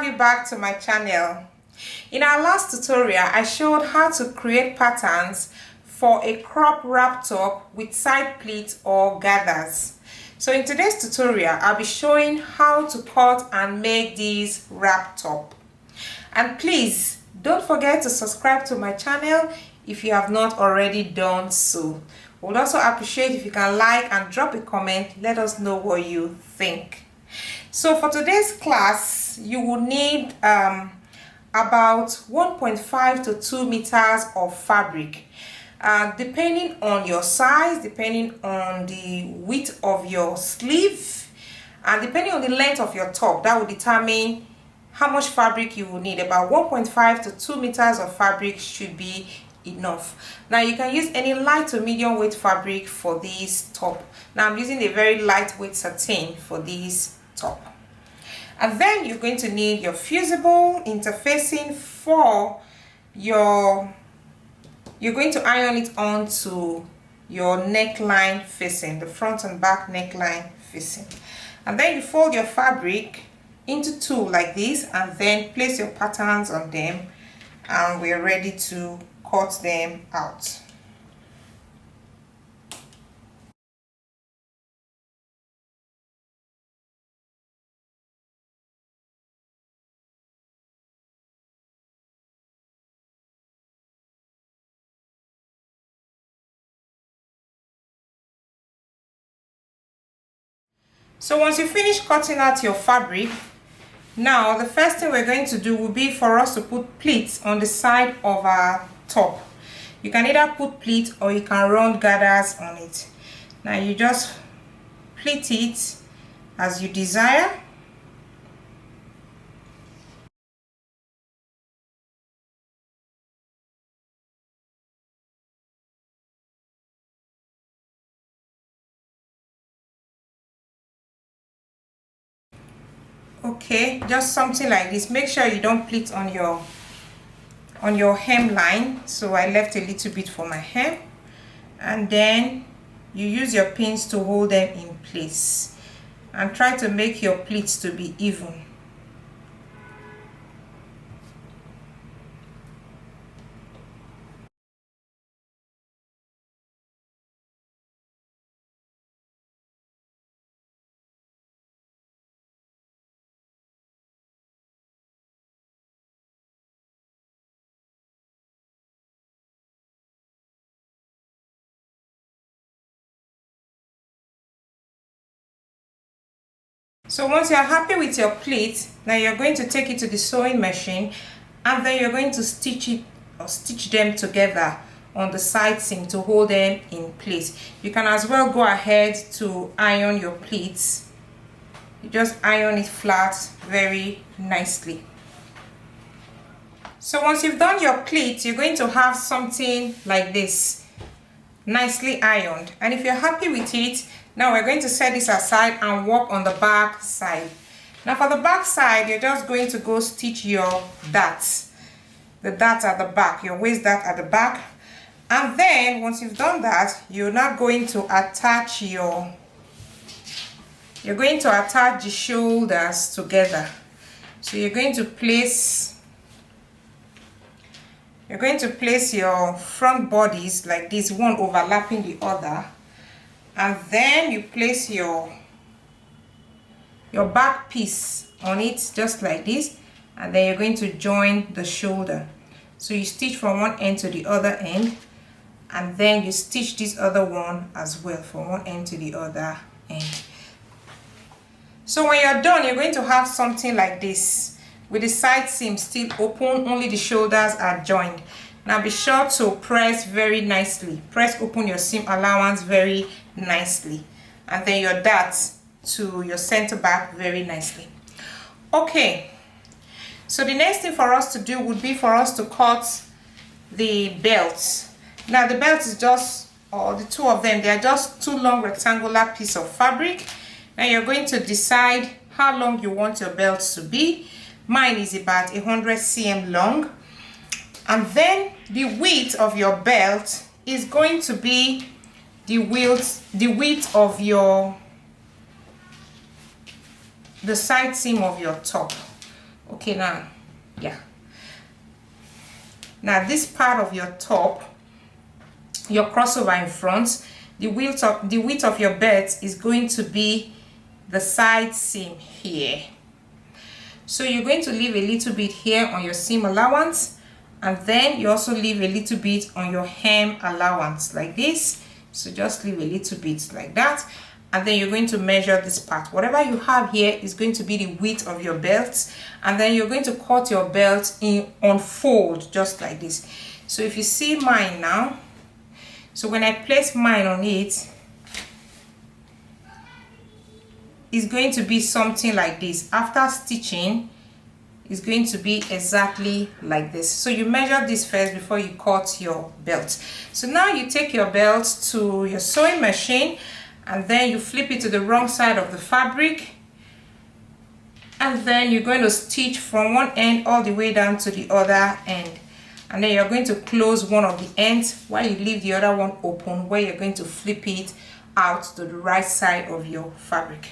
you back to my channel. In our last tutorial, I showed how to create patterns for a crop wrap top with side pleats or gathers. So in today's tutorial, I'll be showing how to cut and make this wrap top. And please don't forget to subscribe to my channel if you have not already done so. We'd also appreciate if you can like and drop a comment. Let us know what you think. So for today's class, you will need about 1.5 to 2 meters of fabric. Depending on your size, depending on the width of your sleeve, and depending on the length of your top, that will determine how much fabric you will need. About 1.5 to 2 meters of fabric should be enough. Now you can use any light to medium weight fabric for this top. Now I'm using a very lightweight satin for this top. And then you're going to need your fusible interfacing for you're going to iron it onto your neckline facing, the front and back neckline facing. And then you fold your fabric into two like this, and then place your patterns on them, and we're ready to cut them out. So once you finish cutting out your fabric, now the first thing we're going to do will be for us to put pleats on the side of our top. You can either put pleats or you can run gathers on it. Now you just pleat it as you desire. Okay, just something like this. Make sure you don't pleat on your hemline. So I left a little bit for my hem, and then you use your pins to hold them in place and try to make your pleats to be even. So once you're happy with your pleat, now you're going to take it to the sewing machine, and then you're going to stitch it or stitch them together on the side seam to hold them in place. You can as well go ahead to iron your pleats. You just iron it flat very nicely. So once you've done your pleat, you're going to have something like this, nicely ironed. And if you're happy with it, now we're going to set this aside and work on the back side. Now for the back side, you're just going to go stitch your darts. The darts at the back, your waist dart at the back. And then once you've done that, you're now going to attach the shoulders together. So you're going to place your front bodies like this, one overlapping the other. And then you place your back piece on it just like this, and then you're going to join the shoulder. So you stitch from one end to the other end, and then you stitch this other one as well from one end to the other end. So when you're done, you're going to have something like this with the side seam still open, only the shoulders are joined. Now be sure to press very nicely. Press open your seam allowance very nicely, and then your darts to your center back very nicely. Okay, so the next thing for us to do would be for us to cut the belts. Now the belt is just, or the two of them, they are just two long rectangular pieces of fabric. Now you're going to decide how long you want your belt to be. Mine is about 100 cm long. And then the width of your belt is going to be the width of the side seam of your top. Okay, now, yeah. Now this part of your top, your crossover in front, the width of your belt is going to be the side seam here. So you're going to leave a little bit here on your seam allowance, and then you also leave a little bit on your hem allowance like this. So just leave a little bit like that, and then you're going to measure this part. Whatever you have here is going to be the width of your belt, and then you're going to cut your belt in on fold just like this. So if you see mine now, so when I place mine on it, it's going to be something like this. After stitching, it's going to be exactly like this. So you measure this first before you cut your belt. So now you take your belt to your sewing machine, and then you flip it to the wrong side of the fabric, and then you're going to stitch from one end all the way down to the other end, and then you're going to close one of the ends while you leave the other one open, where you're going to flip it out to the right side of your fabric.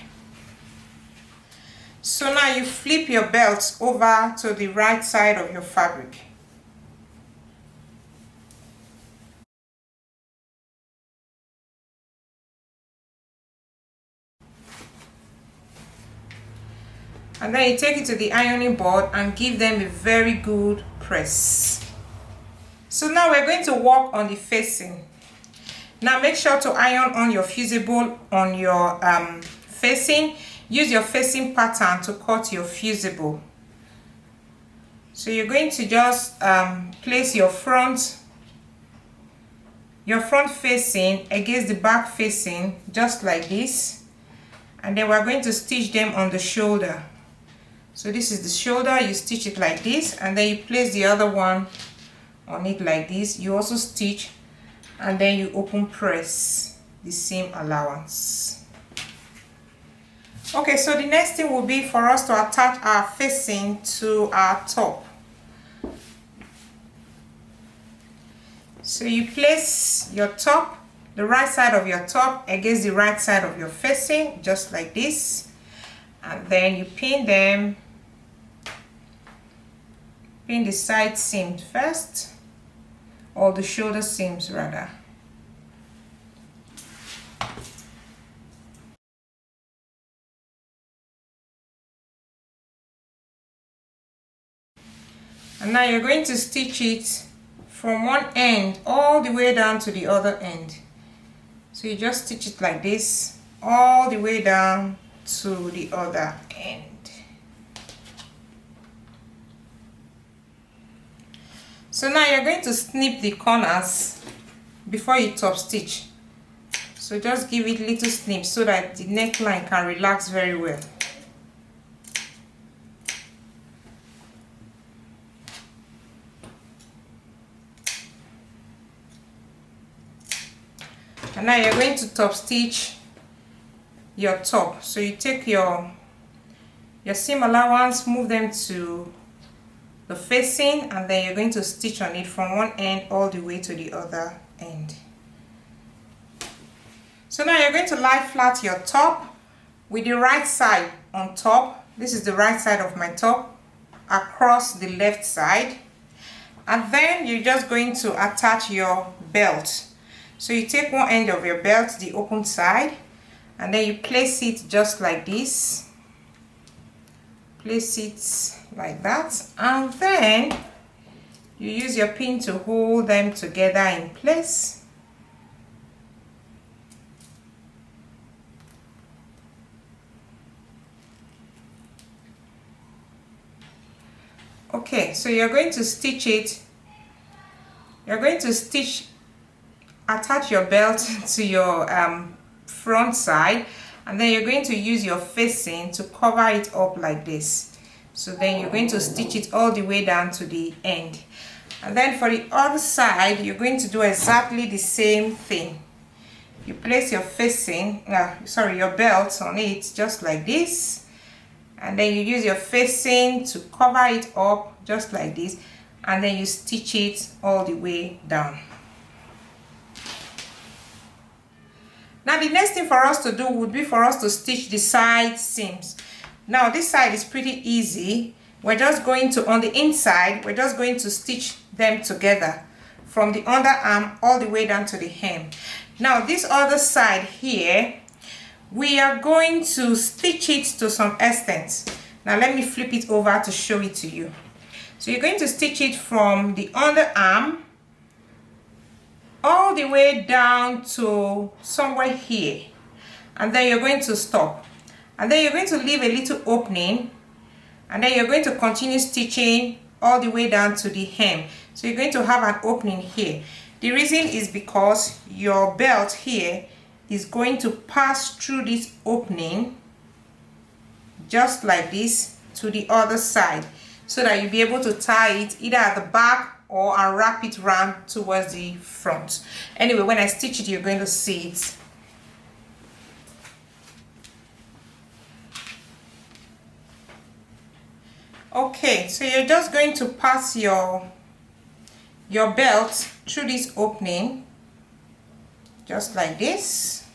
So now you flip your belt over to the right side of your fabric. And then you take it to the ironing board and give them a very good press. So now we're going to work on the facing. Now make sure to iron on your fusible on your facing. Use your facing pattern to cut your fusible. So you're going to just place your front facing against the back facing just like this, and then we're going to stitch them on the shoulder. So this is the shoulder, you stitch it like this, and then you place the other one on it like this. You also stitch, and then you open press the seam allowance. Okay, so the next thing will be for us to attach our facing to our top. So you place your top, the right side of your top against the right side of your facing, just like this, and then you pin them. Pin the side seam first, or the shoulder seams rather. And now you're going to stitch it from one end all the way down to the other end. So you just stitch it like this all the way down to the other end. So now you're going to snip the corners before you top stitch. So just give it little snips so that the neckline can relax very well. And now you're going to top stitch your top. So you take your seam allowance, move them to the facing, and then you're going to stitch on it from one end all the way to the other end. So now you're going to lie flat your top with the right side on top. This is the right side of my top across the left side, and then you're just going to attach your belt. So you take one end of your belt, the open side, and then you place it just like this. Place it like that, and then you use your pin to hold them together in place. Okay, so you're going to stitch it. You're going to attach your belt to your front side, and then you're going to use your facing to cover it up like this. So then you're going to stitch it all the way down to the end, and then for the other side you're going to do exactly the same thing. You place your facing, your belt on it just like this, and then you use your facing to cover it up just like this, and then you stitch it all the way down. Now the next thing for us to do would be for us to stitch the side seams. Now this side is pretty easy. we're just going to, on the inside, we're just going to stitch them together from the underarm all the way down to the hem. Now this other side here, we are going to stitch it to some extent. Now let me flip it over to show it to you. So you're going to stitch it from the underarm all the way down to somewhere here, and then you're going to stop, and then you're going to leave a little opening, and then you're going to continue stitching all the way down to the hem. So you're going to have an opening here. The reason is because your belt here is going to pass through this opening just like this to the other side, so that you'll be able to tie it either at the back or wrap it around towards the front. Anyway, when I stitch it, you're going to see it. Okay, so you're just going to pass your belt through this opening just like this,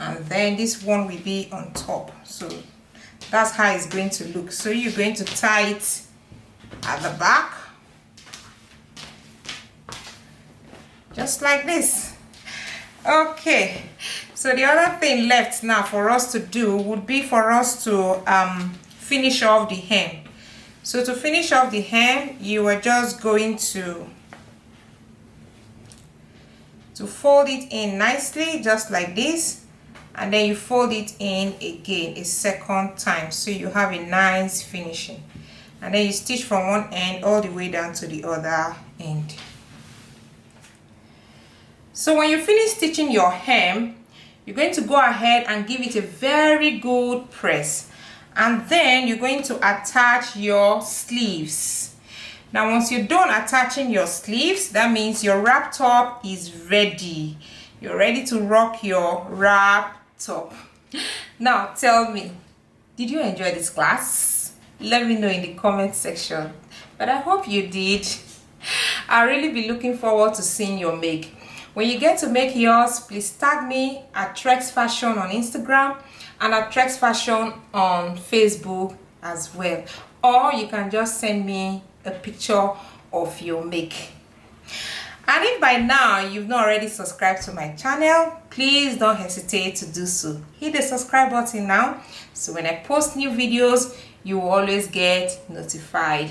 and then this one will be on top. So that's how it's going to look. So you're going to tie it at the back just like this. Okay, so the other thing left now for us to do would be for us to finish off the hem. So to finish off the hem, you are just going to fold it in nicely just like this, and then you fold it in again a second time, so you have a nice finishing, and then you stitch from one end all the way down to the other end. So when you finish stitching your hem, you're going to go ahead and give it a very good press, and then you're going to attach your sleeves. Now once you're done attaching your sleeves, that means your wrap top is ready. You're ready to rock your wrap top. Now tell me, did you enjoy this class? Let me know in the comment section, but I hope you did. I'll really be looking forward to seeing your make. When you get to make yours, please tag me at Trex Fashion on Instagram and at Trex Fashion on Facebook as well, or you can just send me a picture of your make. And if by now you've not already subscribed to my channel, please don't hesitate to do so. Hit the subscribe button now, so when I post new videos, you will always get notified.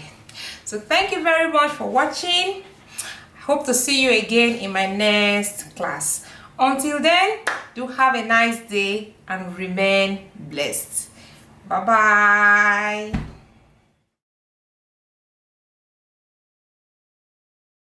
So thank you very much for watching. I hope to see you again in my next class. Until then, do have a nice day and remain blessed. Bye bye.